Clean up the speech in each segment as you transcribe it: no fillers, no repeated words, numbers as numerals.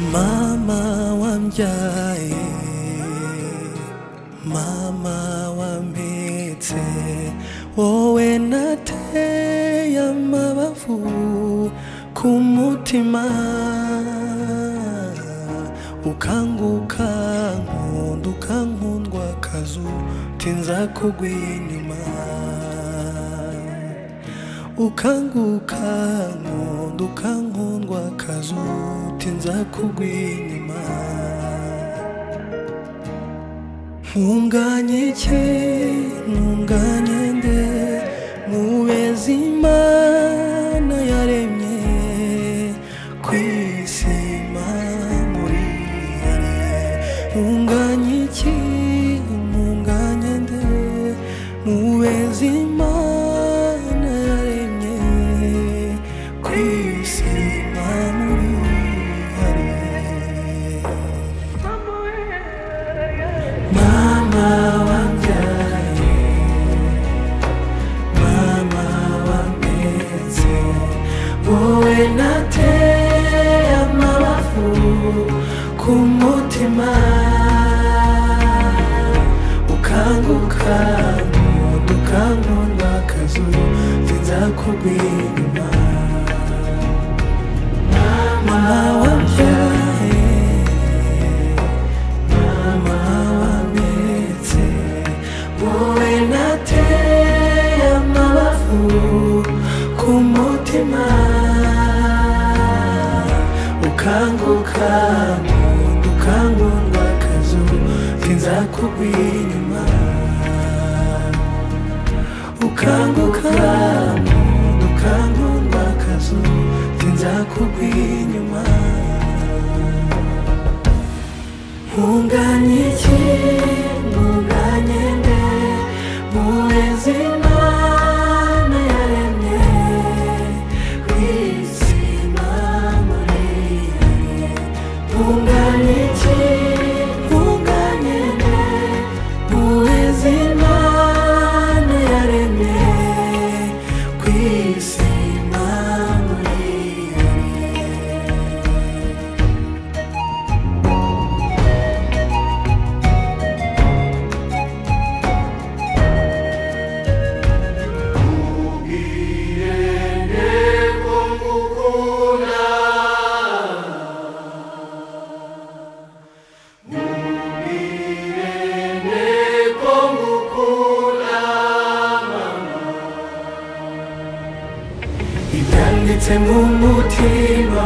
Mama wambyaye, mama wampetse, wowe nateye amabavu ku mutima, ukanguka nkunda ukankundwa akazu tinza kugwa inyuma, ukanguka nkunda ukankundwa akazu tinza kugwa inyuma. Ntunganye iki ntunganye nde mubezi Imana yaremye kwisima muri yare. Ntunganye iki ntunganye nde mubezi Imana yaremye kwisima muri yare. Mama wambyaye, mama wampetse, wowe nateye amabavu ku mutima, ukanguka nkunda ukankundwa akazu tinza kugwa inyuma. Mama wambyaye, wowe nateye amabavu ku mutima, ukanguka nkunda ukankundwa akazu tinza kugwa inyuma, ukanguka nkunda ukankundwa akazu tinza kugwa inyuma. Ntunganye iki ntunganye nde mubezi Imana yaremye kwisima muri yare. Ntunganye iki ntunganye nde mubezi Imana yaremye kwisima muri yare. Ibyanditse mu mutima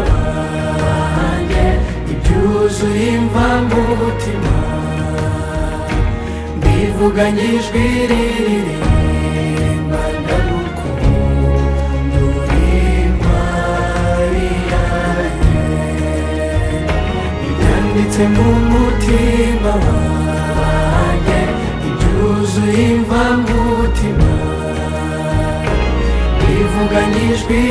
wanjye, ibyuzuye imvamutima, mbivuganye ijwi ririmba ndagukunda uri intwari yanjye. Ibyanditse mu mutima wanjye, ibyuzuye imvamutima, mbivuganye ijwi